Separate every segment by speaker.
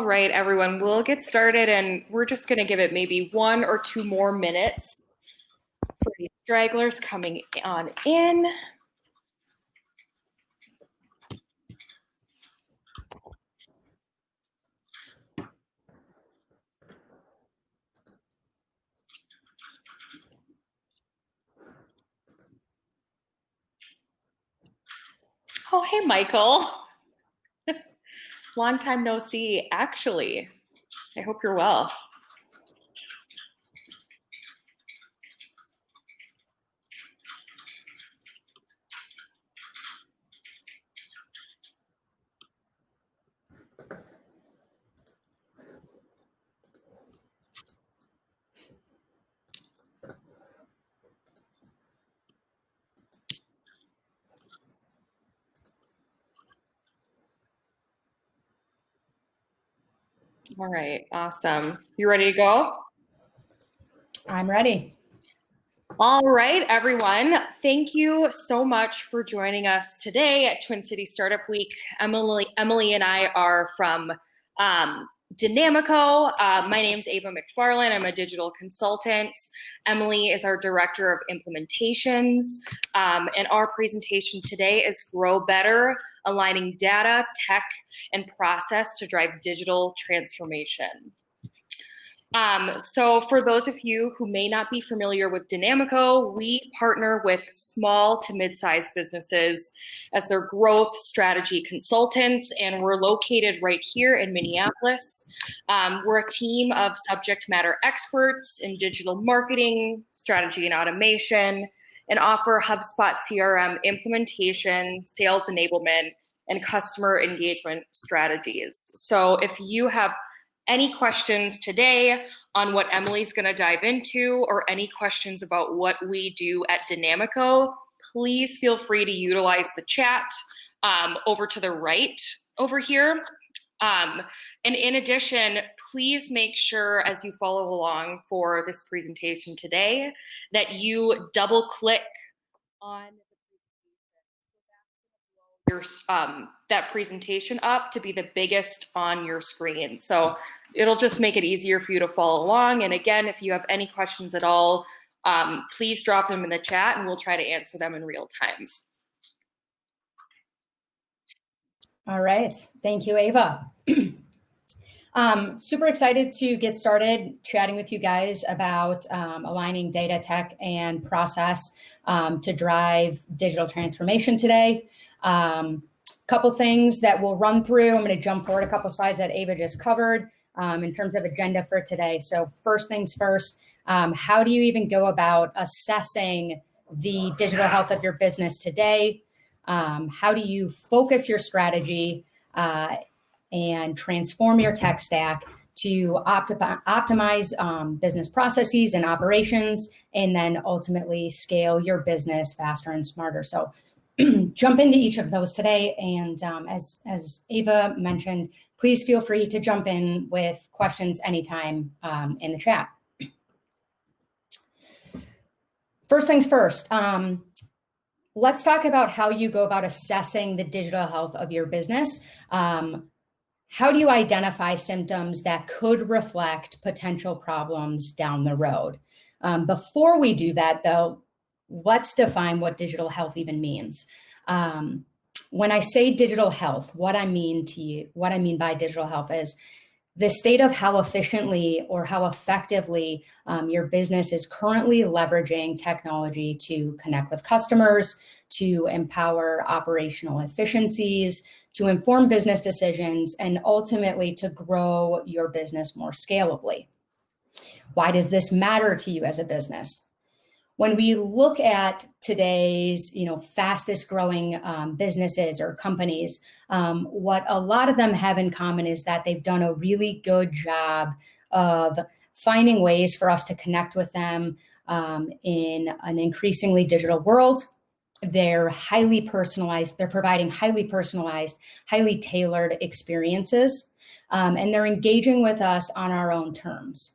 Speaker 1: right, everyone, we'll get started and we're just going to give it maybe 1 or 2 more minutes for these stragglers coming on in. Oh, hey, Michael. Long time no see, actually. I hope you're well. All right, awesome. You ready to go?
Speaker 2: I'm ready.
Speaker 1: All right, everyone. Thank you so much for joining us today at Twin Cities Startup Week. Emily and I are from Dynamico. My name's Ava McFarlane. I'm a digital consultant. Emily is our director of implementations. And our presentation today is Grow Better, aligning data, tech, and process to drive digital transformation. So for those of you who may not be familiar with Dynamico, we partner with small to mid-sized businesses as their growth strategy consultants, and we're located right here in Minneapolis. We're a team of subject matter experts in digital marketing, strategy and automation, and offer HubSpot CRM implementation, sales enablement, and customer engagement strategies. So if you have any questions today on what Emily's going to dive into, or any questions about what we do at Dynamico, please feel free to utilize the chat over to the right over here. And in addition, please make sure as you follow along for this presentation today that you double click on your that presentation up to be the biggest on your screen. So it'll just make it easier for you to follow along. And again, if you have any questions at all, please drop them in the chat and we'll try to answer them in real time.
Speaker 2: All right. Thank you, Ava. Super excited to get started chatting with you guys about aligning data, tech, and process to drive digital transformation today. Couple things that we'll run through. I'm going to jump forward a couple slides that Ava just covered in terms of agenda for today. So first things first, how do you even go about assessing the digital health of your business today? How do you focus your strategy and transform your tech stack to optimize business processes and operations, and then ultimately scale your business faster and smarter? So jump into each of those today. And as Ava mentioned, please feel free to jump in with questions anytime in the chat. First things first, let's talk about how you go about assessing the digital health of your business. How do you identify symptoms that could reflect potential problems down the road? Before we do that, though, let's define what digital health even means. When I say digital health, what I mean by digital health is the state of how efficiently or how effectively your business is currently leveraging technology to connect with customers, to empower operational efficiencies, to inform business decisions, and ultimately to grow your business more scalably. Why does this matter to you as a business? When we look at today's, fastest growing businesses or companies, what a lot of them have in common is that they've done a really good job of finding ways for us to connect with them in an increasingly digital world. They're highly personalized. They're providing highly personalized, highly tailored experiences, and they're engaging with us on our own terms.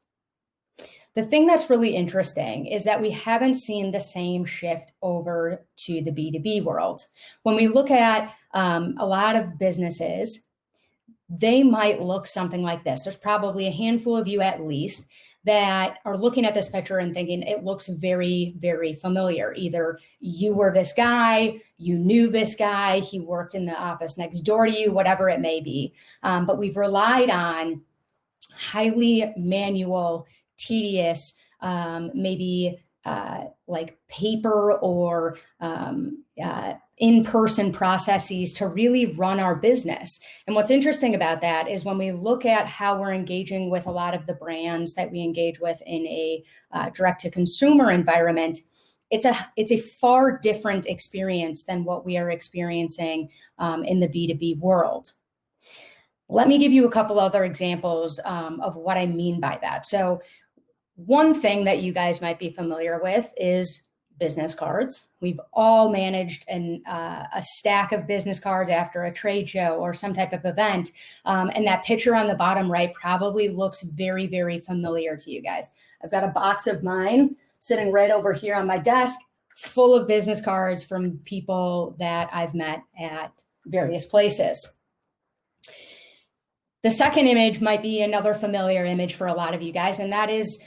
Speaker 2: The thing that's really interesting is that we haven't seen the same shift over to the B2B world. When we look at a lot of businesses, they might look something like this. There's probably a handful of you at least that are looking at this picture and thinking it looks very, very familiar. Either you were this guy, you knew this guy, he worked in the office next door to you, whatever it may be. But we've relied on highly manual, tedious, maybe like paper or in-person processes to really run our business. And what's interesting about that is when we look at how we're engaging with a lot of the brands that we engage with in a direct-to-consumer environment, it's a far different experience than what we are experiencing in the B2B world. Let me give you a couple other examples of what I mean by that. So one thing that you guys might be familiar with is business cards. We've all managed a stack of business cards after a trade show or some type of event. And that picture on the bottom right probably looks very, very familiar to you guys. I've got a box of mine sitting right over here on my desk, full of business cards from people that I've met at various places. The second image might be another familiar image for a lot of you guys, and that is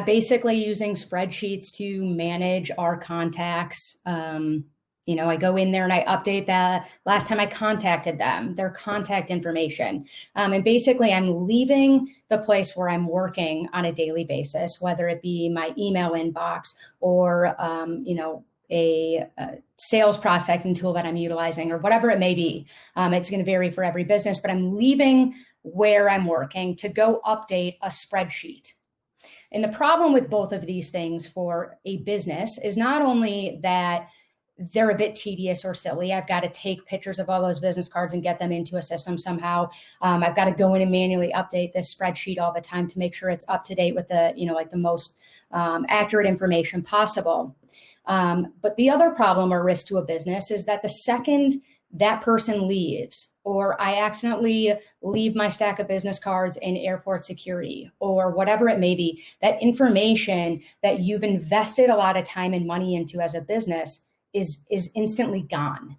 Speaker 2: basically using spreadsheets to manage our contacts. I go in there and I update the last time I contacted them, their contact information. And basically I'm leaving the place where I'm working on a daily basis, whether it be my email inbox or, a sales prospecting tool that I'm utilizing or whatever it may be. It's going to vary for every business, but I'm leaving where I'm working to go update a spreadsheet. And the problem with both of these things for a business is not only that they're a bit tedious or silly. I've got to take pictures of all those business cards and get them into a system somehow. I've got to go in and manually update this spreadsheet all the time to make sure it's up to date with the, the most accurate information possible. But the other problem or risk to a business is that the second that person leaves, or I accidentally leave my stack of business cards in airport security, or whatever it may be, that information that you've invested a lot of time and money into as a business is instantly gone.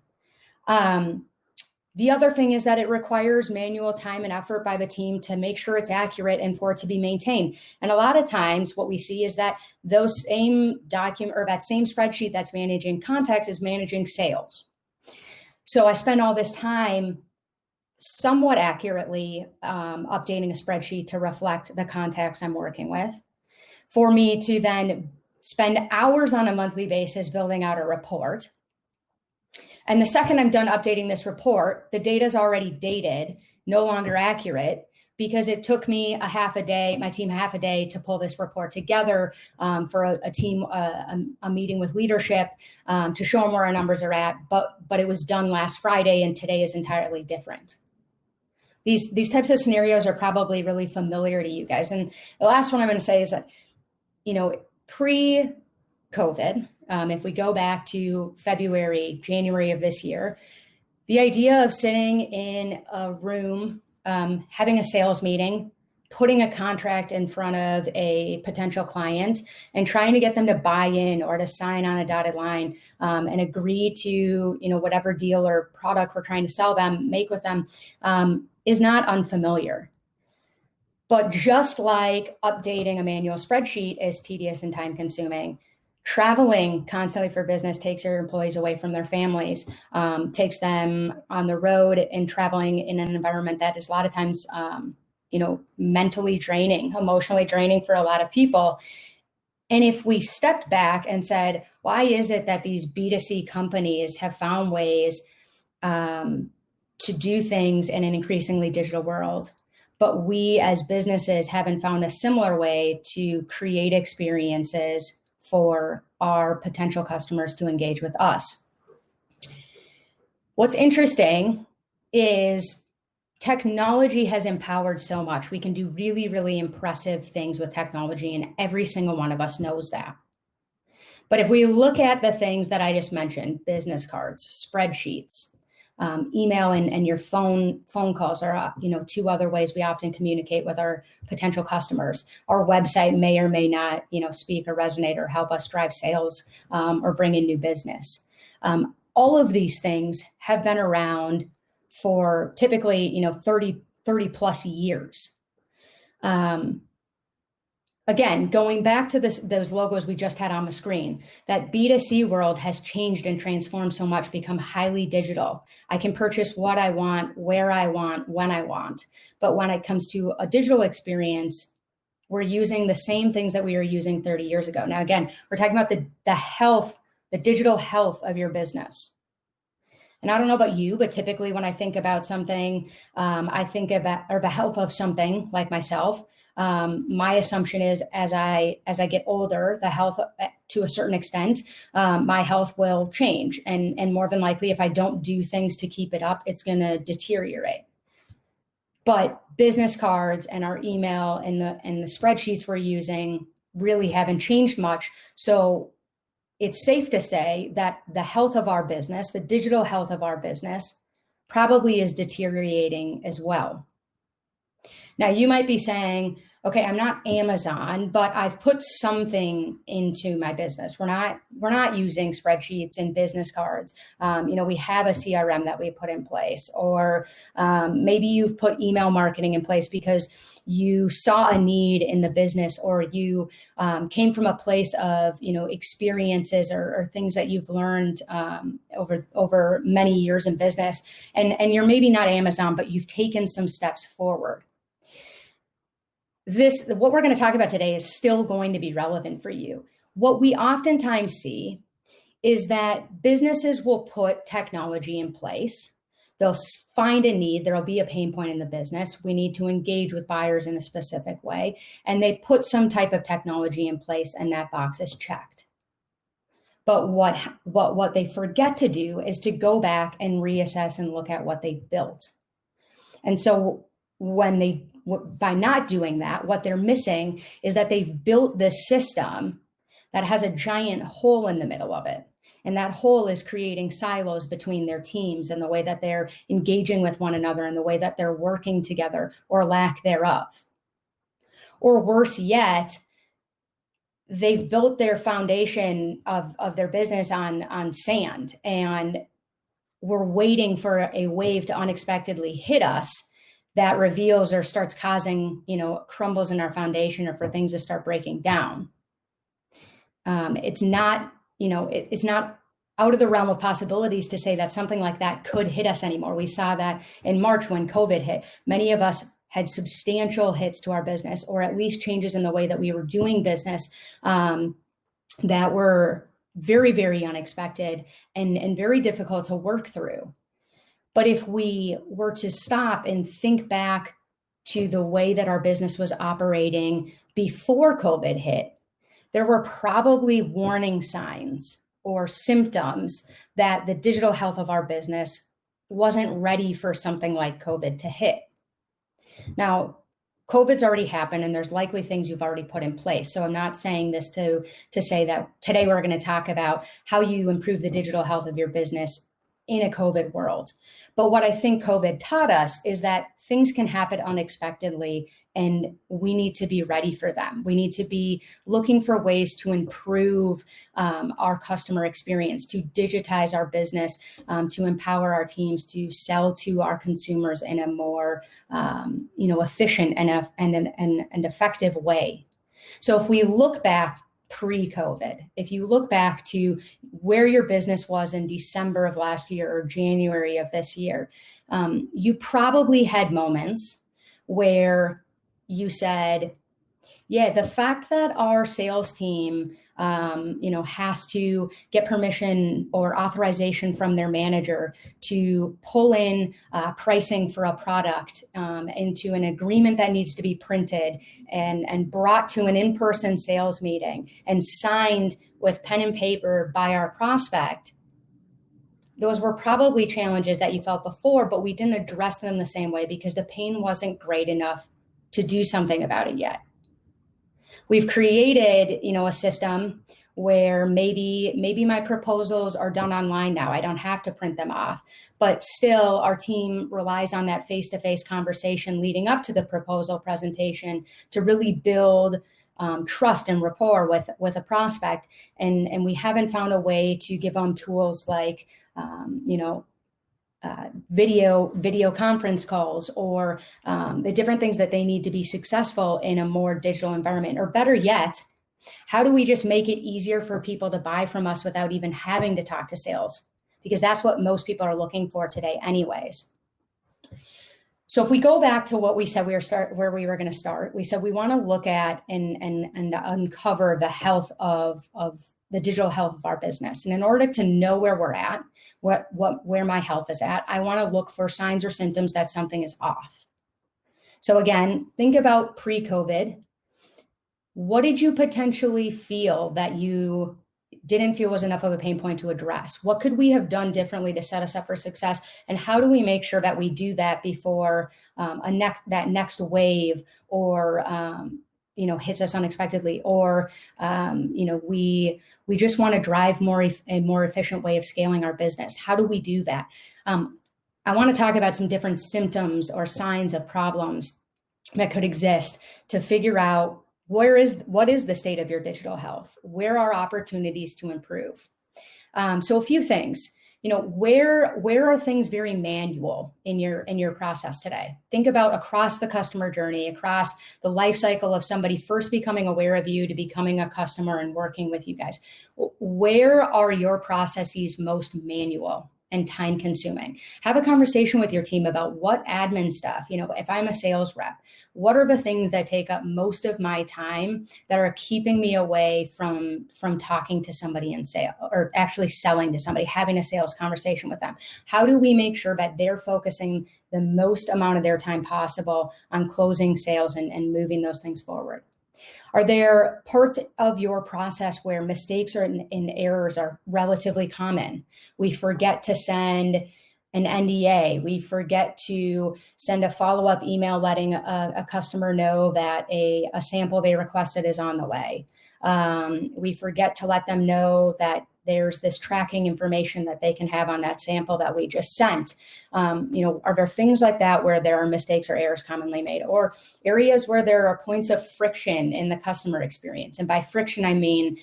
Speaker 2: The other thing is that it requires manual time and effort by the team to make sure it's accurate and for it to be maintained. And a lot of times what we see is that those same document or that same spreadsheet that's managing contacts is managing sales. So I spend all this time somewhat accurately updating a spreadsheet to reflect the contacts I'm working with, for me to then spend hours on a monthly basis building out a report. And the second I'm done updating this report, the data is already dated, no longer accurate, because it took me my team half a day to pull this report together for a meeting with leadership to show them where our numbers are at. But it was done last Friday, and today is entirely different. These types of scenarios are probably really familiar to you guys. And the last one I'm going to say is that, pre-COVID, if we go back to February, January of this year, the idea of sitting in a room, having a sales meeting, putting a contract in front of a potential client and trying to get them to buy in or to sign on a dotted line and agree to, whatever deal or product we're trying to sell them, make with them, is not unfamiliar. But just like updating a manual spreadsheet is tedious and time consuming, traveling constantly for business takes your employees away from their families, takes them on the road and traveling in an environment that is a lot of times, mentally draining, emotionally draining for a lot of people. And if we stepped back and said, why is it that these B2C companies have found ways to do things in an increasingly digital world, but we as businesses haven't found a similar way to create experiences for our potential customers to engage with us? What's interesting is technology has empowered so much. We can do really, really impressive things with technology, and every single one of us knows that. But if we look at the things that I just mentioned, business cards, spreadsheets, email and your phone calls are, two other ways we often communicate with our potential customers. Our website may or may not, speak or resonate or help us drive sales or bring in new business. All of these things have been around for typically, 30 30 plus years. Again, going back to those logos we just had on the screen, that B2C world has changed and transformed so much, become highly digital. I can purchase what I want, where I want, when I want. But when it comes to a digital experience, we're using the same things that we were using 30 years ago. Now, again, we're talking about the health, the digital health of your business. And I don't know about you, but typically when I think about something, I think about, or the health of something like myself, my assumption is as I get older, the health to a certain extent, my health will change. And more than likely, if I don't do things to keep it up, it's going to deteriorate. But business cards and our email and the spreadsheets we're using really haven't changed much. So it's safe to say that the health of our business, the digital health of our business, probably is deteriorating as well. Now, you might be saying, okay, I'm not Amazon, but I've put something into my business. We're not using spreadsheets and business cards. We have a CRM that we put in place, or maybe you've put email marketing in place because you saw a need in the business, or you came from a place of, experiences or things that you've learned over many years in business. And you're maybe not Amazon, but you've taken some steps forward. What we're going to talk about today is still going to be relevant for you. What we oftentimes see is that businesses will put technology in place. They'll find a need. There'll be a pain point in the business. We need to engage with buyers in a specific way. And they put some type of technology in place, and that box is checked. But what they forget to do is to go back and reassess and look at what they've built. And so by not doing that, what they're missing is that they've built this system that has a giant hole in the middle of it. And that hole is creating silos between their teams and the way that they're engaging with one another and the way that they're working together, or lack thereof. Or worse yet, they've built their foundation of their business on sand, and we're waiting for a wave to unexpectedly hit us that reveals or starts causing, crumbles in our foundation, or for things to start breaking down. It's not out of the realm of possibilities to say that something like that could hit us anymore. We saw that in March when COVID hit. Many of us had substantial hits to our business, or at least changes in the way that we were doing business that were very, very unexpected and very difficult to work through. But if we were to stop and think back to the way that our business was operating before COVID hit, there were probably warning signs or symptoms that the digital health of our business wasn't ready for something like COVID to hit. Now, COVID's already happened, and there's likely things you've already put in place. So I'm not saying this to say that today we're going to talk about how you improve the digital health of your business in a COVID world. But what I think COVID taught us is that things can happen unexpectedly, and we need to be ready for them. We need to be looking for ways to improve our customer experience, to digitize our business, to empower our teams to sell to our consumers in a more efficient and effective way. So if we look back pre-COVID, if you look back to where your business was in December of last year or January of this year, you probably had moments where you said, yeah, the fact that our sales team, has to get permission or authorization from their manager to pull in pricing for a product into an agreement that needs to be printed and brought to an in-person sales meeting and signed with pen and paper by our prospect. Those were probably challenges that you felt before, but we didn't address them the same way because the pain wasn't great enough to do something about it yet. We've created, a system where maybe my proposals are done online now. I don't have to print them off, but still our team relies on that face-to-face conversation leading up to the proposal presentation to really build trust and rapport with a prospect. And we haven't found a way to give them tools like, video conference calls, or the different things that they need to be successful in a more digital environment? Or better yet, how do we just make it easier for people to buy from us without even having to talk to sales? Because that's what most people are looking for today anyways. So if we go back to what we said where we were going to start, we said we want to look at and uncover the health of the digital health of our business. And in order to know where we're at, where my health is at, I want to look for signs or symptoms that something is off. So again, think about pre-COVID. What did you potentially feel that you didn't feel was enough of a pain point to address? What could we have done differently to set us up for success? And how do we make sure that we do that before that next wave or hits us unexpectedly, or we just want to drive a more efficient way of scaling our business? How do we do that? I want to talk about some different symptoms or signs of problems that could exist to figure out what is the state of your digital health? Where are opportunities to improve? So a few things. Where are things very manual in your process today? Think about across the customer journey, across the life cycle of somebody first becoming aware of you to becoming a customer and working with you guys. Where are your processes most manual and time consuming? Have a conversation with your team about what admin stuff, if I'm a sales rep, what are the things that take up most of my time that are keeping me away from talking to somebody in sales, or actually selling to somebody, having a sales conversation with them? How do we make sure that they're focusing the most amount of their time possible on closing sales and moving those things forward? Are there parts of your process where mistakes and errors are relatively common? We forget to send an NDA. We forget to send a follow-up email letting a customer know that a sample they requested is on the way. We forget to let them know that there's this tracking information that they can have on that sample that we just sent. Are there things like that where there are mistakes or errors commonly made, or areas where there are points of friction in the customer experience? And by friction, I mean,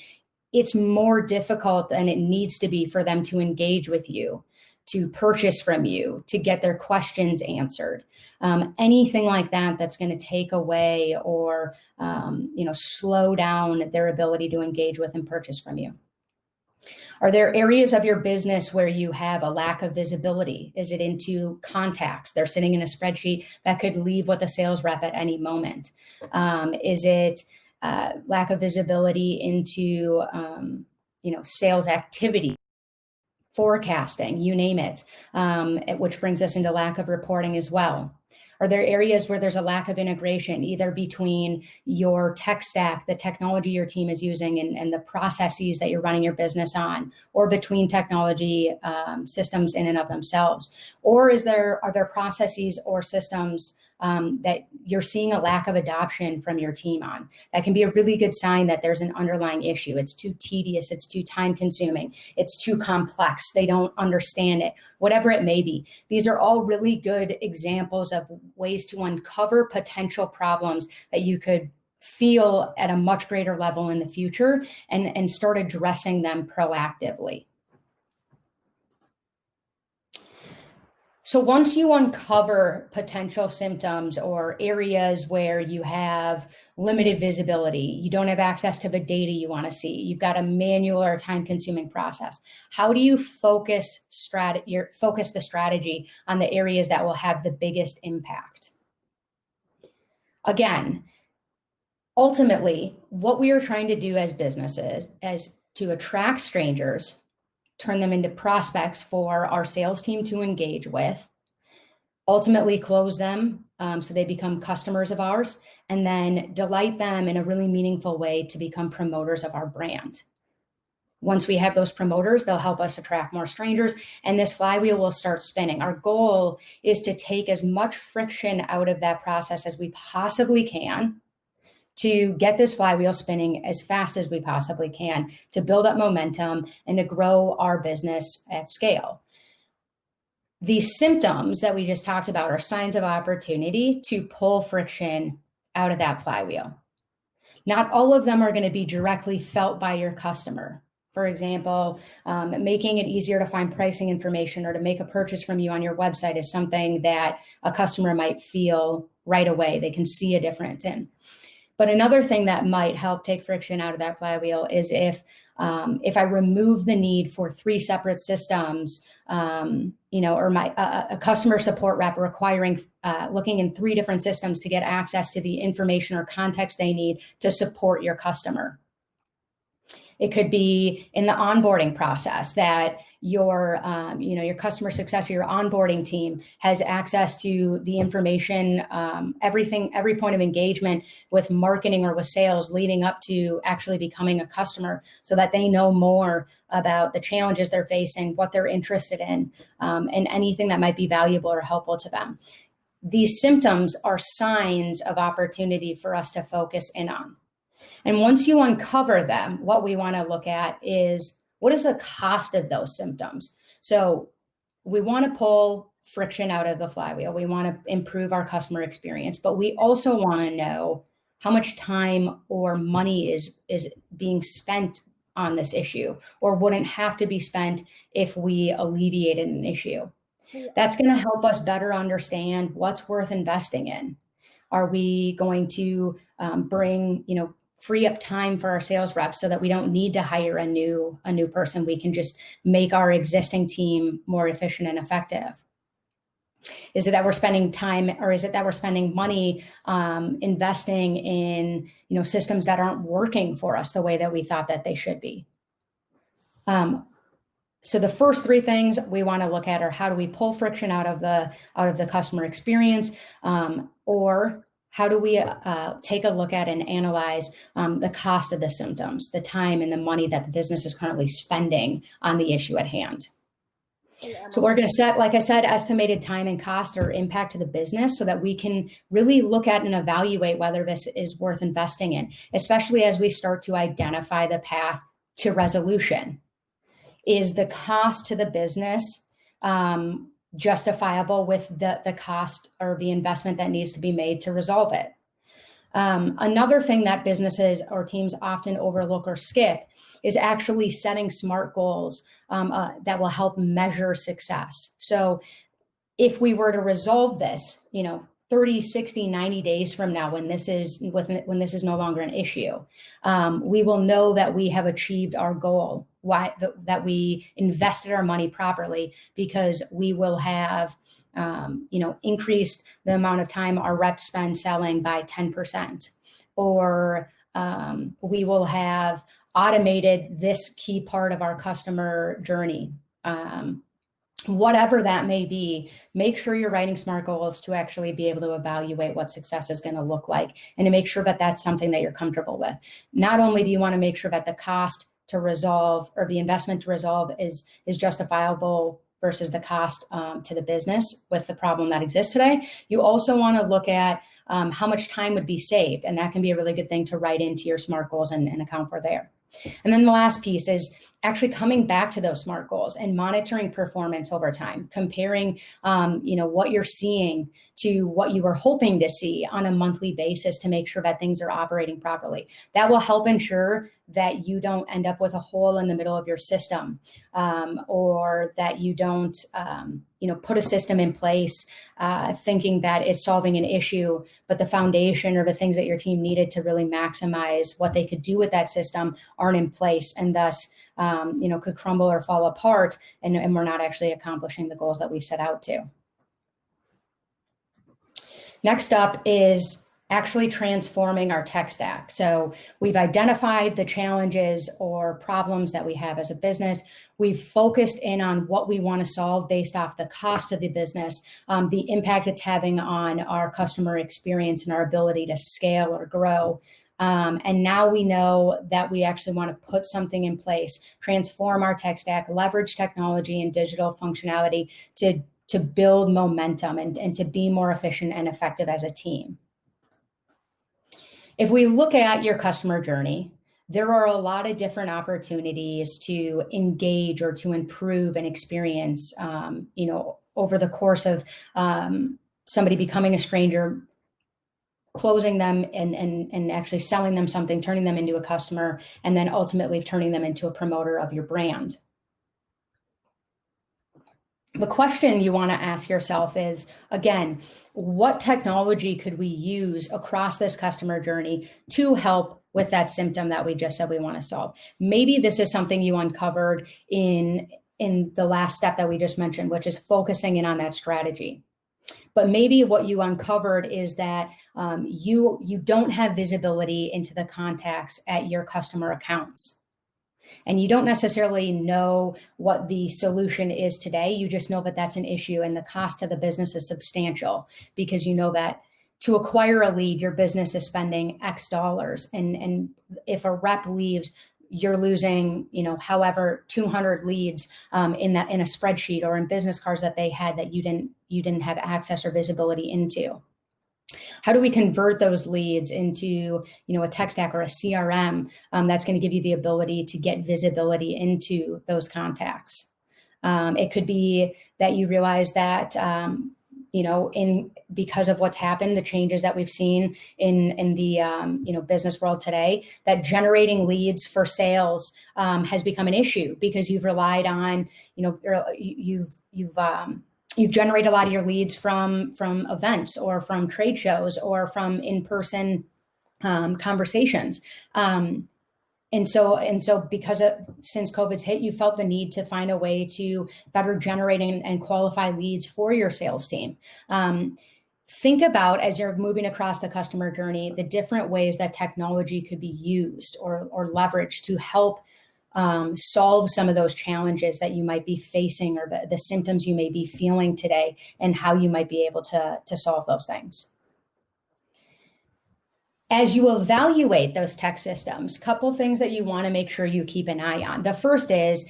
Speaker 2: it's more difficult than it needs to be for them to engage with you, to purchase from you, to get their questions answered. Anything like that that's going to take away or slow down their ability to engage with and purchase from you. Are there areas of your business where you have a lack of visibility? Is it into contacts? They're sitting in a spreadsheet that could leave with a sales rep at any moment. Is it lack of visibility into sales activity, forecasting, you name it, which brings us into lack of reporting as well? Are there areas where there's a lack of integration, either between your tech stack, the technology your team is using, and the processes that you're running your business on, or between technology systems in and of themselves? Or are there processes or systems that you're seeing a lack of adoption from your team on? That can be a really good sign that there's an underlying issue. It's too tedious, it's too time consuming, it's too complex, they don't understand it, whatever it may be. These are all really good examples of ways to uncover potential problems that you could feel at a much greater level in the future and start addressing them proactively. So once you uncover potential symptoms or areas where you have limited visibility, you don't have access to the data you want to see, you've got a manual or time-consuming process, how do you focus the strategy on the areas that will have the biggest impact? Again, ultimately, what we are trying to do as businesses is to attract strangers, turn them into prospects for our sales team to engage with, ultimately close them so they become customers of ours, and then delight them in a really meaningful way to become promoters of our brand. Once we have those promoters, they'll help us attract more strangers, and this flywheel will start spinning. Our goal is to take as much friction out of that process as we possibly can, to get this flywheel spinning as fast as we possibly can, to build up momentum and to grow our business at scale. These symptoms that we just talked about are signs of opportunity to pull friction out of that flywheel. Not all of them are going to be directly felt by your customer. For example, making it easier to find pricing information or to make a purchase from you on your website is something that a customer might feel right away. They can see a difference in. But another thing that might help take friction out of that flywheel is if I remove the need for 3 separate systems, or a customer support rep requiring looking in 3 different systems to get access to the information or context they need to support your customer. It could be in the onboarding process that your customer success or your onboarding team has access to the information, every point of engagement with marketing or with sales leading up to actually becoming a customer, so that they know more about the challenges they're facing, what they're interested in, and anything that might be valuable or helpful to them. These symptoms are signs of opportunity for us to focus in on. And once you uncover them, what we want to look at is, what is the cost of those symptoms? So we want to pull friction out of the flywheel. We want to improve our customer experience, but we also want to know how much time or money is being spent on this issue, or wouldn't have to be spent if we alleviated an issue. That's going to help us better understand what's worth investing in. Are we going to free up time for our sales reps so that we don't need to hire a new person? We can just make our existing team more efficient and effective. Is it that we're spending time, or is it that we're spending money investing in systems that aren't working for us the way that we thought that they should be? So the first 3 things we want to look at are, how do we pull friction out of the customer experience, or how do we take a look at and analyze the cost of the symptoms, the time and the money that the business is currently spending on the issue at hand? So we're going to set, like I said, estimated time and cost or impact to the business, so that we can really look at and evaluate whether this is worth investing in, especially as we start to identify the path to resolution. Is the cost to the business justifiable with the cost or the investment that needs to be made to resolve it? Another thing that businesses or teams often overlook or skip is actually setting SMART goals that will help measure success. So if we were to resolve this, 30, 60, 90 days from now, when this is no longer an issue, we will know that we have achieved our goal, that we invested our money properly, because we will have increased the amount of time our reps spend selling by 10%, or we will have automated this key part of our customer journey. Whatever that may be, make sure you're writing SMART goals to actually be able to evaluate what success is going to look like, and to make sure that that's something that you're comfortable with. Not only do you want to make sure that the cost to resolve, or the investment to resolve, is justifiable versus the cost to the business with the problem that exists today, you also want to look at how much time would be saved, and that can be a really good thing to write into your SMART goals and account for there. And then the last piece is actually coming back to those SMART goals and monitoring performance over time, comparing, what you're seeing to what you were hoping to see on a monthly basis, to make sure that things are operating properly. That will help ensure that you don't end up with a hole in the middle of your system, or that you don't, put a system in place thinking that it's solving an issue, but the foundation or the things that your team needed to really maximize what they could do with that system aren't in place, and thus could crumble or fall apart, and we're not actually accomplishing the goals that we set out to. Next up is actually transforming our tech stack. So we've identified the challenges or problems that we have as a business. We've focused in on what we want to solve based off the cost of the business, the impact it's having on our customer experience and our ability to scale or grow. And now we know that we actually want to put something in place, transform our tech stack, leverage technology and digital functionality to build momentum and to be more efficient and effective as a team. If we look at your customer journey, there are a lot of different opportunities to engage or to improve an experience, over the course of somebody becoming a stranger, closing them and actually selling them something, turning them into a customer, and then ultimately turning them into a promoter of your brand. The question you want to ask yourself is, again, what technology could we use across this customer journey to help with that symptom that we just said we want to solve? Maybe this is something you uncovered in the last step that we just mentioned, which is focusing in on that strategy. But maybe what you uncovered is that you don't have visibility into the contacts at your customer accounts. And you don't necessarily know what the solution is today. You just know that that's an issue, and the cost to the business is substantial, because you know that to acquire a lead, your business is spending X dollars. And if a rep leaves, you're losing, however, 200 leads in a spreadsheet or in business cards that they had that you didn't have access or visibility into. How do we convert those leads into, a tech stack or a CRM that's going to give you the ability to get visibility into those contacts? It could be that you realize that, because of what's happened, the changes that we've seen in the business world today, that generating leads for sales has become an issue, because you've relied on, you've generated a lot of your leads from events or from trade shows or from in-person conversations. And so since COVID's hit, you felt the need to find a way to better generate and qualify leads for your sales team. Think about, as you're moving across the customer journey, the different ways that technology could be used or leveraged to help solve some of those challenges that you might be facing, or the symptoms you may be feeling today, and how you might be able to solve those things. As you evaluate those tech systems, couple things that you want to make sure you keep an eye on. The first is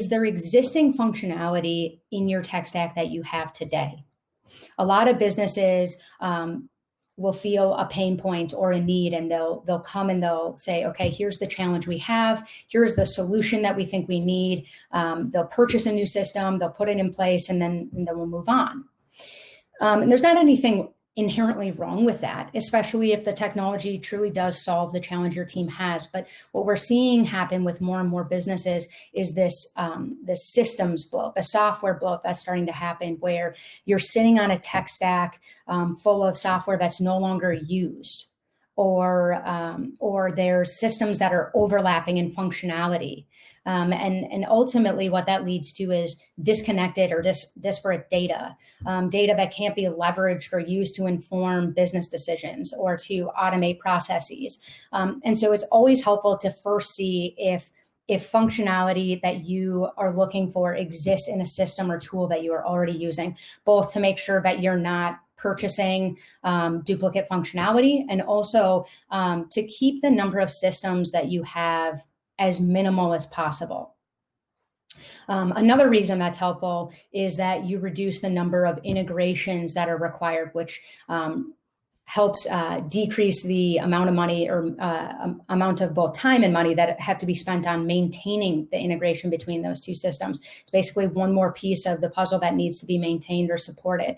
Speaker 2: there existing functionality in your tech stack that you have today? A lot of businesses will feel a pain point or a need, and they'll come and they'll say, okay, here's the challenge we have. Here's the solution that we think we need. They'll purchase a new system, they'll put it in place, and then we'll move on. And there's not anything inherently wrong with that, especially if the technology truly does solve the challenge your team has. But what we're seeing happen with more and more businesses is this systems bloat, the software bloat that's starting to happen, where you're sitting on a tech stack full of software that's no longer used, or there's systems that are overlapping in functionality. And ultimately what that leads to is disconnected or disparate data, data that can't be leveraged or used to inform business decisions or to automate processes. And so it's always helpful to first see if functionality that you are looking for exists in a system or tool that you are already using, both to make sure that you're not purchasing duplicate functionality, and also to keep the number of systems that you have as minimal as possible. Another reason that's helpful is that you reduce the number of integrations that are required, which helps decrease the amount of money or amount of both time and money that have to be spent on maintaining the integration between those two systems. It's basically one more piece of the puzzle that needs to be maintained or supported.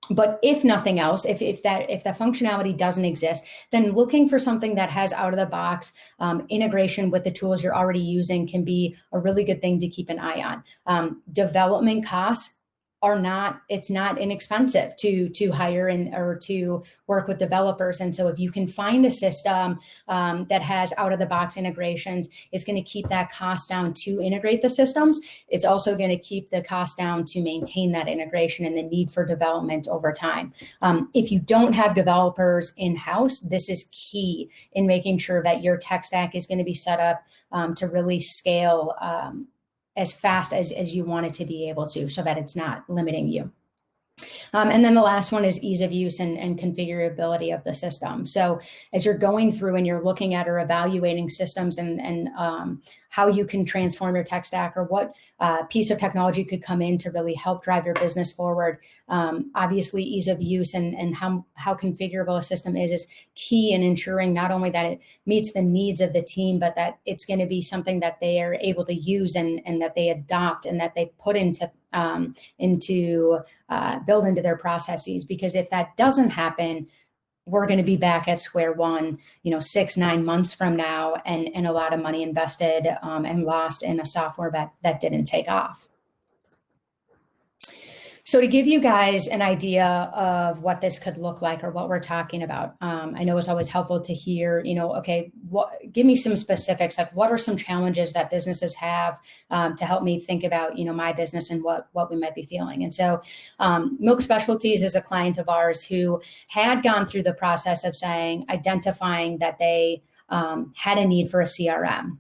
Speaker 2: But if nothing else, if that functionality doesn't exist, then looking for something that has out of the box integration with the tools you're already using can be a really good thing to keep an eye on. Development costs it's not inexpensive to hire or to work with developers. And so if you can find a system that has out of the box integrations, it's going to keep that cost down to integrate the systems. It's also going to keep the cost down to maintain that integration and the need for development over time. If you don't have developers in-house, this is key in making sure that your tech stack is going to be set up to really scale as fast as you want it to be able to, so that it's not limiting you. And then the last one is ease of use and configurability of the system. So as you're going through and you're looking at or evaluating systems and how you can transform your tech stack, or what piece of technology could come in to really help drive your business forward, obviously ease of use and how configurable a system is key in ensuring not only that it meets the needs of the team, but that it's going to be something that they are able to use and that they adopt and that they put build into their processes. Because if that doesn't happen, we're going to be back at square one, 6-9 months from now, and a lot of money invested and lost in a software that didn't take off. So to give you guys an idea of what this could look like or what we're talking about, I know it's always helpful to hear, okay, give me some specifics, like what are some challenges that businesses have to help me think about, my business and what we might be feeling. And so Milk Specialties is a client of ours who had gone through the process of identifying that they had a need for a CRM.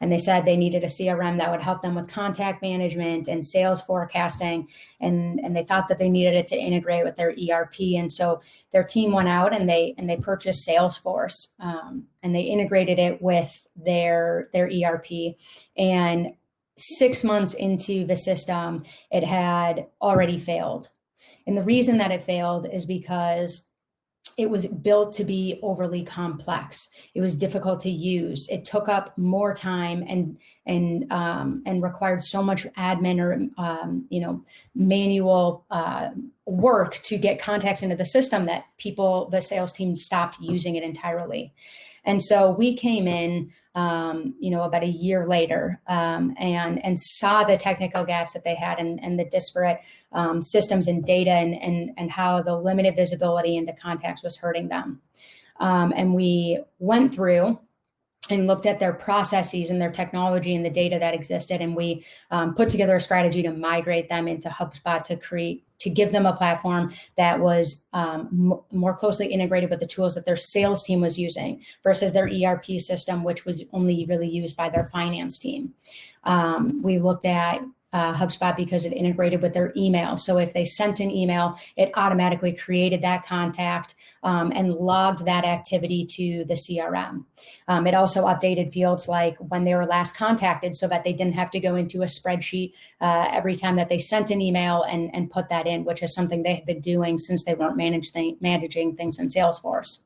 Speaker 2: And they said they needed a CRM that would help them with contact management and sales forecasting. And they thought that they needed it to integrate with their ERP. And so their team went out and they purchased Salesforce, and they integrated it with their ERP. And 6 months into the system, it had already failed. And the reason that it failed is because it was built to be overly complex. It was difficult to use. It took up more time and required so much admin or manual work to get contacts into the system that the sales team stopped using it entirely. And so we came in, about a year later, and saw the technical gaps that they had and the disparate systems and data and how the limited visibility into contacts was hurting them. And we went through and looked at their processes and their technology and the data that existed. And we put together a strategy to migrate them into HubSpot to give them a platform that was more closely integrated with the tools that their sales team was using versus their ERP system, which was only really used by their finance team. We looked at HubSpot because it integrated with their email. So if they sent an email, it automatically created that contact and logged that activity to the CRM. It also updated fields like when they were last contacted so that they didn't have to go into a spreadsheet every time that they sent an email and put that in, which is something they had been doing since they weren't managing things in Salesforce.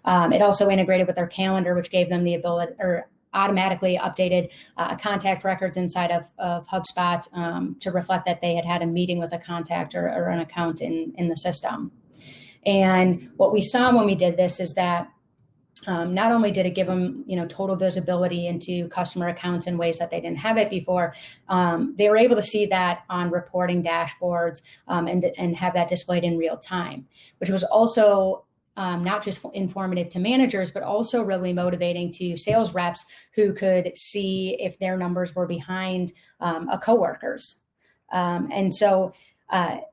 Speaker 2: It also integrated with their calendar, which gave them the ability or automatically updated contact records inside of HubSpot to reflect that they had a meeting with a contact or an account in the system. And what we saw when we did this is that not only did it give them, total visibility into customer accounts in ways that they didn't have it before, they were able to see that on reporting dashboards and have that displayed in real time, which was also not just informative to managers, but also really motivating to sales reps who could see if their numbers were behind a coworker's. And so,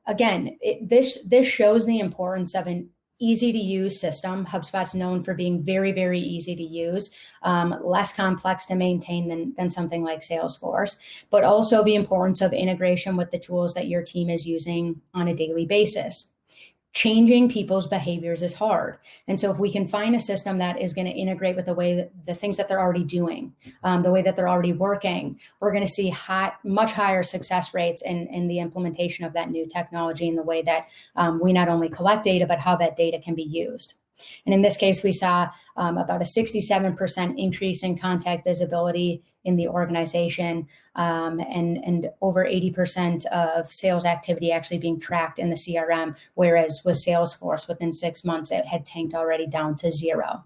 Speaker 2: again, this shows the importance of an easy to use system. HubSpot's known for being very, very easy to use, less complex to maintain than something like Salesforce, but also the importance of integration with the tools that your team is using on a daily basis. Changing people's behaviors is hard. And so if we can find a system that is going to integrate with the things that they're already doing, the way that they're already working, we're going to see much higher success rates in the implementation of that new technology in the way that we not only collect data, but how that data can be used. And in this case, we saw about a 67% increase in contact visibility in the organization, and over 80% of sales activity actually being tracked in the CRM, whereas with Salesforce, within 6 months, it had tanked already down to 0.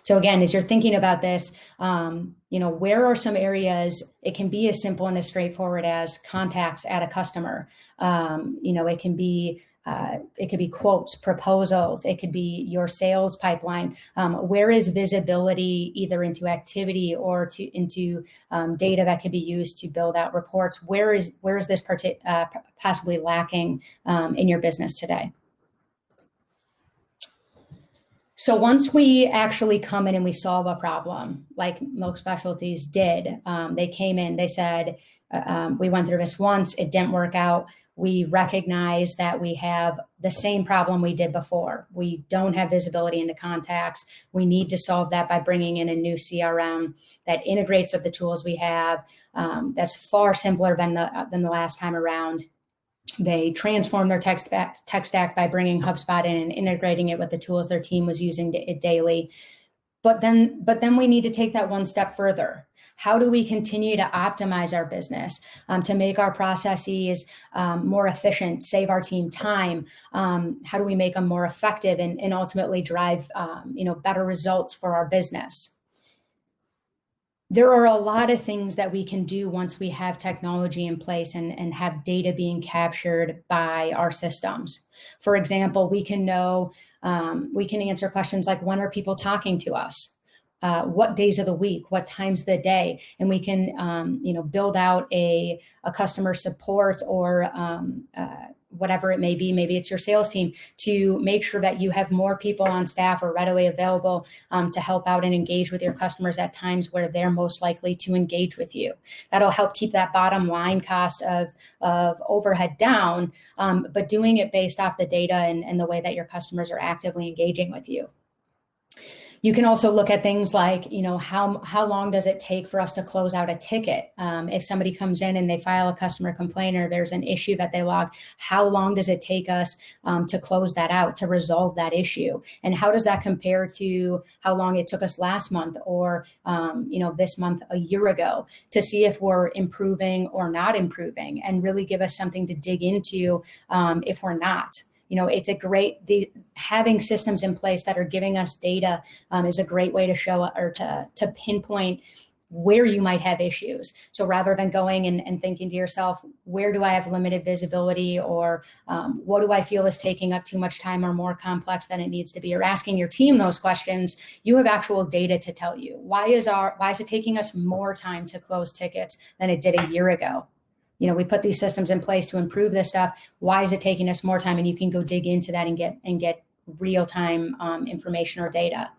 Speaker 2: So again, as you're thinking about this, where are some areas? It can be as simple and as straightforward as contacts at a customer. It could be quotes, proposals. It could be your sales pipeline. Where is visibility either into activity or into data that can be used to build out reports? Where is this possibly lacking in your business today? So once we actually come in and we solve a problem, like Milk Specialties did, they came in, they said, we went through this once, it didn't work out. We recognize that we have the same problem we did before. We don't have visibility into contacts. We need to solve that by bringing in a new CRM that integrates with the tools we have. That's far simpler than the last time around. They transformed their tech stack by bringing HubSpot in and integrating it with the tools their team was using daily. But then we need to take that one step further. How do we continue to optimize our business to make our processes more efficient, save our team time? How do we make them more effective and ultimately drive better results for our business? There are a lot of things that we can do once we have technology in place and have data being captured by our systems. For example, we can answer questions like, when are people talking to us? What days of the week, what times of the day, and we can, build out a customer support or whatever it may be. Maybe it's your sales team, to make sure that you have more people on staff or readily available to help out and engage with your customers at times where they're most likely to engage with you. That'll help keep that bottom line cost of overhead down, but doing it based off the data and the way that your customers are actively engaging with you. You can also look at things like, how long does it take for us to close out a ticket? If somebody comes in and they file a customer complaint or there's an issue that they log, how long does it take us to close that out, to resolve that issue? And how does that compare to how long it took us last month or, this month a year ago, to see if we're improving or not improving, and really give us something to dig into if we're not. It's having systems in place that are giving us data is a great way to show or to pinpoint where you might have issues. So rather than going and thinking to yourself, where do I have limited visibility, or what do I feel is taking up too much time or more complex than it needs to be, or asking your team those questions, you have actual data to tell you. Why is it taking us more time to close tickets than it did a year ago? We put these systems in place to improve this stuff. Why is it taking us more time? And you can go dig into that and get real-time information or data.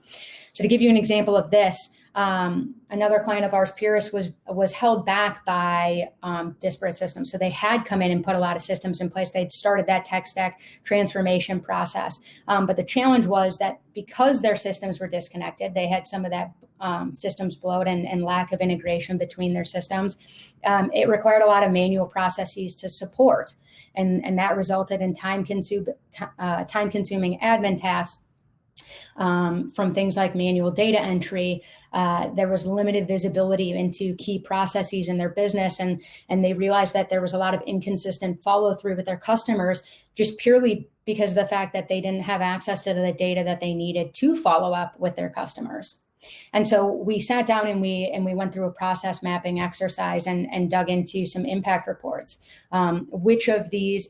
Speaker 2: So to give you an example of this, another client of ours, Purist, was held back by disparate systems. So they had come in and put a lot of systems in place. They'd started that tech stack transformation process. But the challenge was that because their systems were disconnected, they had some of that systems bloat and lack of integration between their systems. It required a lot of manual processes to support. And that resulted in time-consuming admin tasks. From things like manual data entry, there was limited visibility into key processes in their business, and they realized that there was a lot of inconsistent follow through with their customers, just purely because of the fact that they didn't have access to the data that they needed to follow up with their customers. And so we sat down and we went through a process mapping exercise and dug into some impact reports. Which of these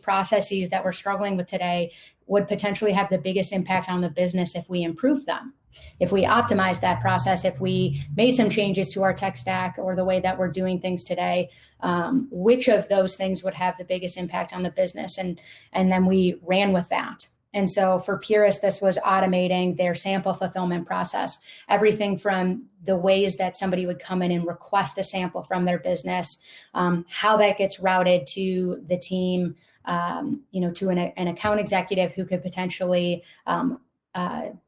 Speaker 2: processes that we're struggling with today would potentially have the biggest impact on the business if we improve them? If we optimize that process, if we made some changes to our tech stack or the way that we're doing things today, which of those things would have the biggest impact on the business? And then we ran with that. And so for Purist, this was automating their sample fulfillment process. Everything from the ways that somebody would come in and request a sample from their business, how that gets routed to the team, to an account executive who could potentially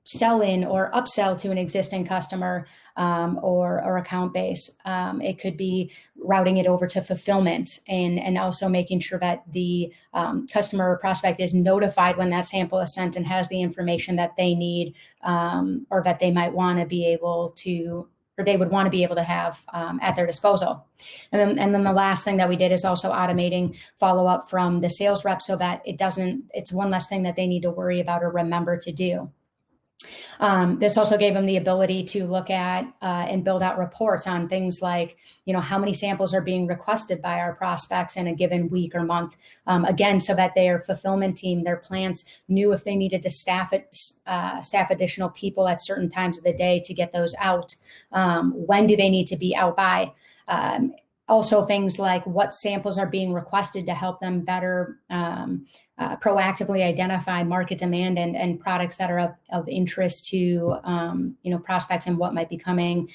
Speaker 2: sell in or upsell to an existing customer or account base. It could be routing it over to fulfillment and also making sure that the customer or prospect is notified when that sample is sent and has the information that they need or that they might want to be able to, or they would want to be able to have at their disposal. And then the last thing that we did is also automating follow-up from the sales rep so that it's one less thing that they need to worry about or remember to do. This also gave them the ability to look at and build out reports on things like, how many samples are being requested by our prospects in a given week or month. Again, so that their fulfillment team, their plants knew if they needed to staff additional people at certain times of the day to get those out. When do they need to be out by? Also, things like what samples are being requested to help them better proactively identify market demand and products that are of interest to prospects and what might be coming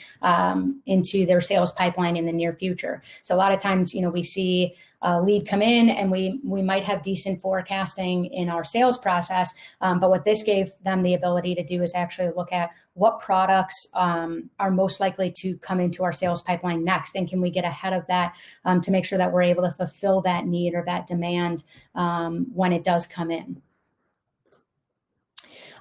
Speaker 2: into their sales pipeline in the near future. So a lot of times, we see a lead come in and we might have decent forecasting in our sales process. But what this gave them the ability to do is actually look at what products are most likely to come into our sales pipeline next. And can we get ahead of that to make sure that we're able to fulfill that need or that demand when it does come in.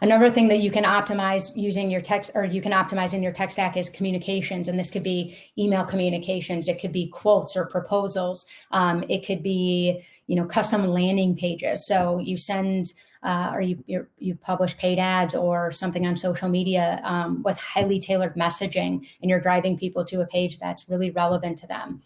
Speaker 2: Another thing that you can optimize using your text, or you can optimize in your tech stack, is communications. And this could be email communications. It could be quotes or proposals. It could be, custom landing pages. So you send or you publish paid ads or something on social media with highly tailored messaging, and you're driving people to a page that's really relevant to them.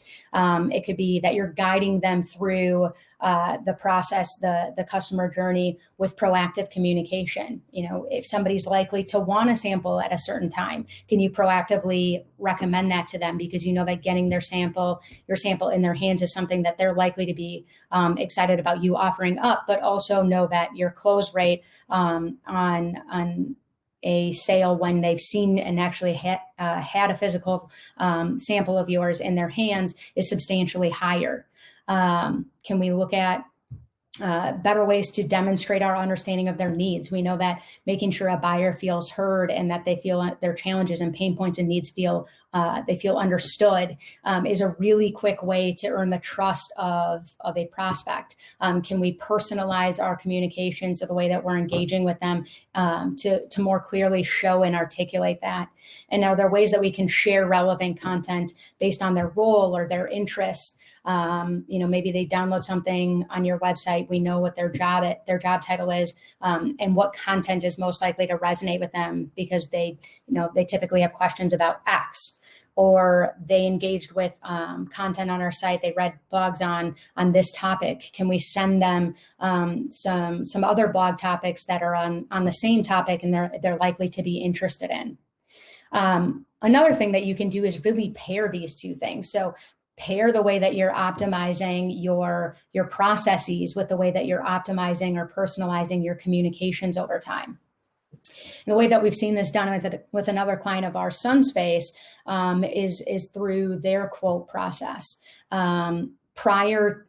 Speaker 2: It could be that you're guiding them through the process, the customer journey, with proactive communication. If somebody's likely to want a sample at a certain time, can you proactively recommend that to them, because you know that getting your sample in their hands is something that they're likely to be excited about you offering up, but also know that your close rate on a sale, when they've seen and actually had a physical sample of yours in their hands, is substantially higher. Can we look at better ways to demonstrate our understanding of their needs? We know that making sure a buyer feels heard and that they feel their challenges and pain points and needs they feel understood is a really quick way to earn the trust of a prospect. Can we personalize our communications of the way that we're engaging with them to more clearly show and articulate that? And are there ways that we can share relevant content based on their role or their interests? Maybe they download something on your website. We know what their job title is, and what content is most likely to resonate with them, because they typically have questions about X, or they engaged with content on our site. They read blogs on this topic. Can we send them some other blog topics that are on the same topic and they're likely to be interested in? Another thing that you can do is really pair these two things. So pair the way that you're optimizing your processes with the way that you're optimizing or personalizing your communications over time. And the way that we've seen this done with another client of ours, Sunspace, is through their quote process. Prior,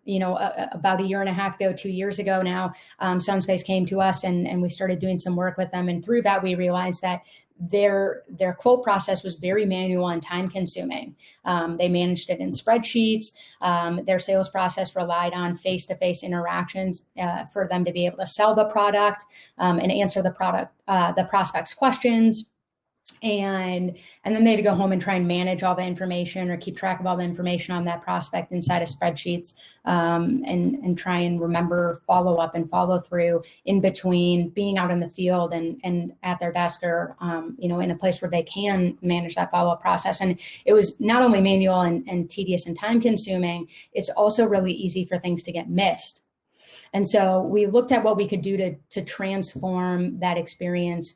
Speaker 2: about a year and a half ago, 2 years ago now, Sunspace came to us and we started doing some work with them. And through that, we realized that their quote process was very manual and time consuming. They managed it in spreadsheets. Their sales process relied on face-to-face interactions for them to be able to sell the product and answer the prospect's questions. And then they had to go home and try and manage all the information or keep track of all the information on that prospect inside of spreadsheets, and try and remember follow up and follow through in between being out in the field and at their desk, or in a place where they can manage that follow up process. And it was not only manual and tedious and time consuming, it's also really easy for things to get missed. And so we looked at what we could do to transform that experience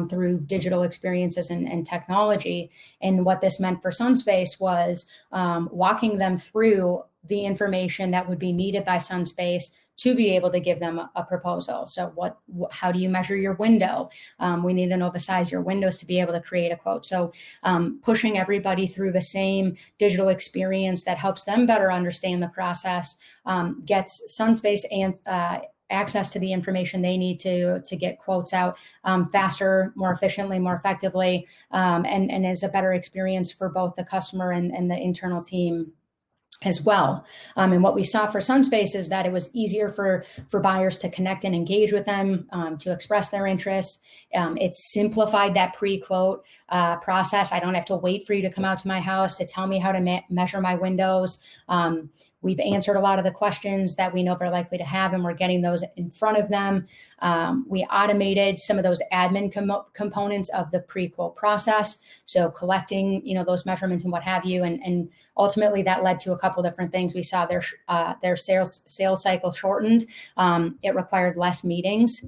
Speaker 2: through digital experiences and technology. And what this meant for Sunspace was walking them through the information that would be needed by Sunspace to be able to give them a proposal. So how do you measure your window? We need to know the size of your windows to be able to create a quote. So pushing everybody through the same digital experience that helps them better understand the process, gets Sunspace and access to the information they need to get quotes out faster, more efficiently, more effectively, and is a better experience for both the customer and the internal team as well. And what we saw for Sunspace is that it was easier for buyers to connect and engage with them, to express their interest. It simplified that pre-quote process. I don't have to wait for you to come out to my house to tell me how to measure my windows. We've answered a lot of the questions that we know they're likely to have, and we're getting those in front of them. We automated some of those admin components of the pre-quote process. So collecting, those measurements and what have you. And ultimately that led to a couple different things. We saw their sales cycle shortened. It required less meetings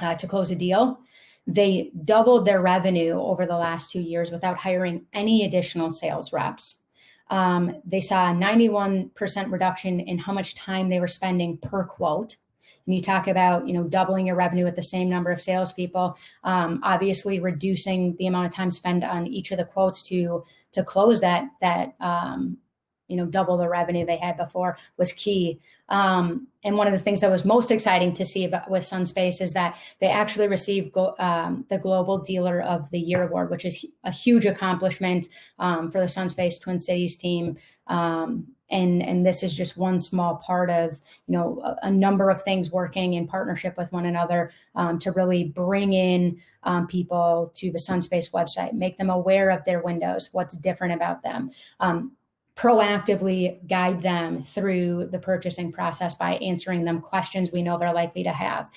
Speaker 2: to close a deal. They doubled their revenue over the last 2 years without hiring any additional sales reps. They saw a 91% reduction in how much time they were spending per quote. And you talk about, doubling your revenue with the same number of salespeople, obviously reducing the amount of time spent on each of the quotes to close that double the revenue they had before was key. And one of the things that was most exciting to see with Sunspace is that they actually received the Global Dealer of the Year award, which is a huge accomplishment for the Sunspace Twin Cities team. And this is just one small part of, a number of things working in partnership with one another to really bring in people to the Sunspace website, make them aware of their windows, what's different about them, proactively guide them through the purchasing process by answering them questions we know they're likely to have,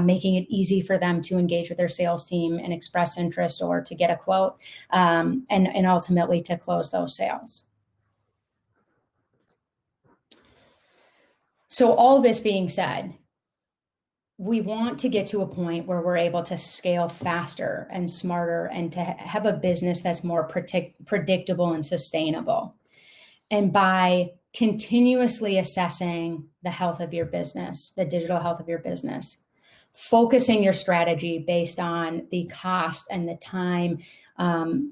Speaker 2: making it easy for them to engage with their sales team and express interest or to get a quote, and ultimately to close those sales. So all this being said, we want to get to a point where we're able to scale faster and smarter and to have a business that's more predictable and sustainable. And by continuously assessing the health of your business, the digital health of your business, focusing your strategy based on the cost and the time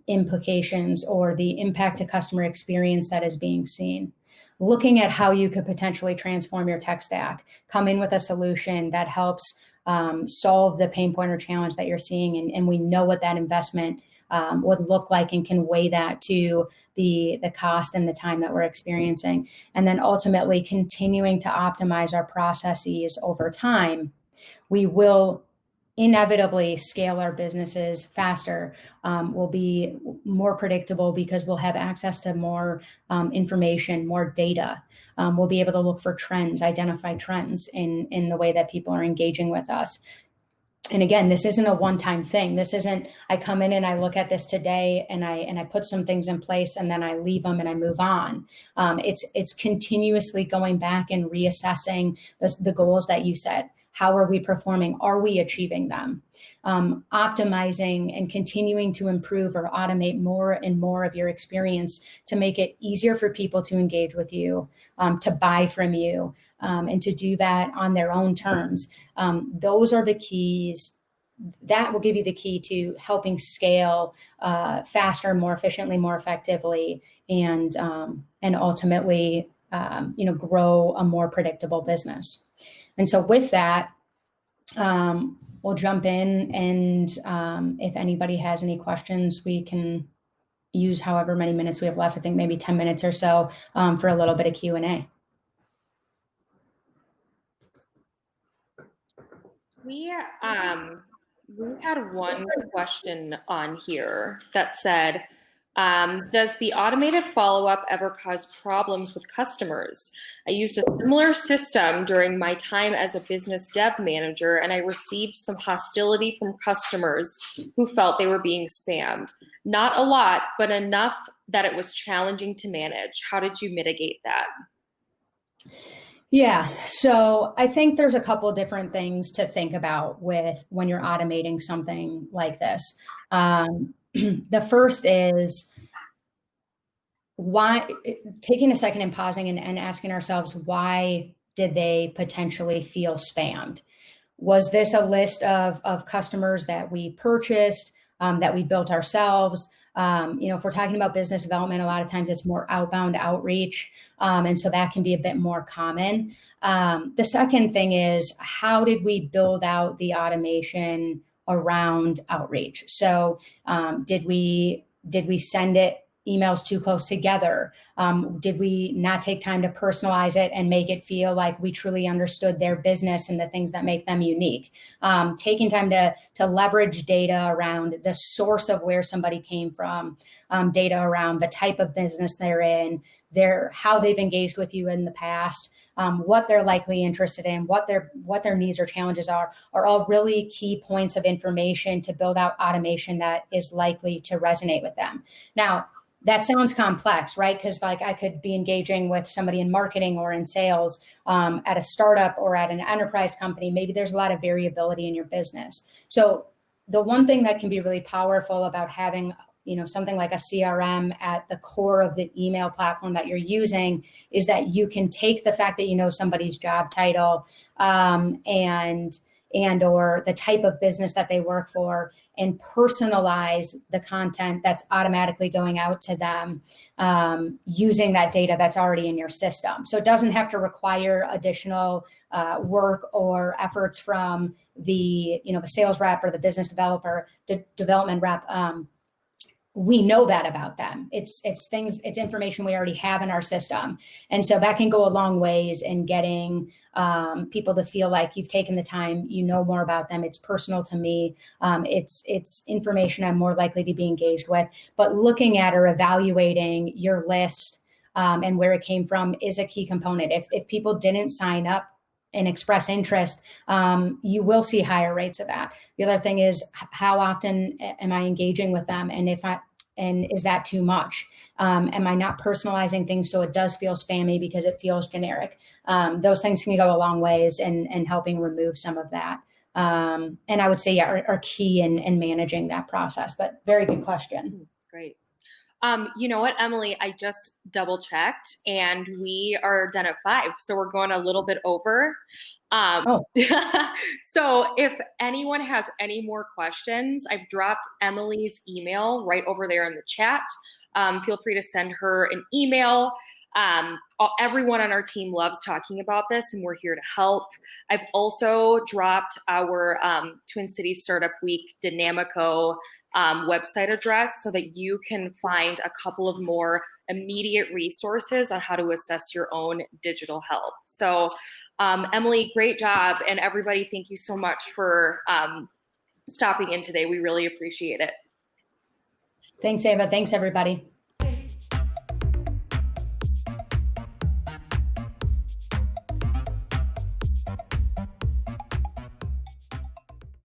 Speaker 2: implications or the impact to customer experience that is being seen, looking at how you could potentially transform your tech stack, come in with a solution that helps solve the pain point or challenge that you're seeing, and we know what that investment would look like and can weigh that to the cost and the time that we're experiencing. And then ultimately continuing to optimize our processes over time, we will inevitably scale our businesses faster. We'll be more predictable because we'll have access to more information, more data. We'll be able to look for trends, identify trends in the way that people are engaging with us. And again, this isn't a one-time thing. This isn't, I come in and I look at this today and I put some things in place and then I leave them and I move on. It's continuously going back and reassessing the goals that you set. How are we performing? Are we achieving them? Optimizing and continuing to improve or automate more and more of your experience to make it easier for people to engage with you, to buy from you, and to do that on their own terms. Those are the keys. That will give you the key to helping scale faster, more efficiently, more effectively, and ultimately, grow a more predictable business. And so with that, we'll jump in, and if anybody has any questions, we can use however many minutes we have left. I think maybe 10 minutes or so for a little bit of Q&A.
Speaker 1: We had one question on here that said, does the automated follow-up ever cause problems with customers? I used a similar system during my time as a business dev manager, and I received some hostility from customers who felt they were being spammed. Not a lot, but enough that it was challenging to manage. How did you mitigate that?
Speaker 2: Yeah, so I think there's a couple of different things to think about with when you're automating something like this. The first is why, taking a second and pausing and asking ourselves, why did they potentially feel spammed? Was this a list of customers that we purchased, that we built ourselves? If we're talking about business development, a lot of times it's more outbound outreach. And so that can be a bit more common. The second thing is, how did we build out the automation around outreach? So did we send emails too close together? Did we not take time to personalize it and make it feel like we truly understood their business and the things that make them unique? Taking time to leverage data around the source of where somebody came from, data around the type of business they're in, how they've engaged with you in the past, what they're likely interested in, what their needs or challenges are all really key points of information to build out automation that is likely to resonate with them. Now, that sounds complex, right? Because I could be engaging with somebody in marketing or in sales at a startup or at an enterprise company. Maybe there's a lot of variability in your business. So the one thing that can be really powerful about having something like a CRM at the core of the email platform that you're using is that you can take the fact that you know somebody's job title and or the type of business that they work for and personalize the content that's automatically going out to them using that data that's already in your system. So it doesn't have to require additional work or efforts from the sales rep or the business development rep. we know that about them. It's information we already have in our system. And so that can go a long ways in getting people to feel like you've taken the time, you know more about them. It's personal to me. It's information I'm more likely to be engaged with. But looking at or evaluating your list and where it came from is a key component. If people didn't sign up and express interest, you will see higher rates of that. The other thing is, how often am I engaging with them? And is that too much? Am I not personalizing things so it does feel spammy because it feels generic? Those things can go a long ways in helping remove some of that. And I would say are key in managing that process, but very good question.
Speaker 1: Great. You know what, Emily, I just double checked and we are done at 5. So we're going a little bit over. So if anyone has any more questions, I've dropped Emily's email right over there in the chat. Feel free to send her an email. Everyone on our team loves talking about this and we're here to help. I've also dropped our Twin Cities Startup Week Dynamico website address so that you can find a couple of more immediate resources on how to assess your own digital health. So Emily, great job. And everybody, thank you so much for stopping in today. We really appreciate it.
Speaker 2: Thanks, Ava. Thanks, everybody.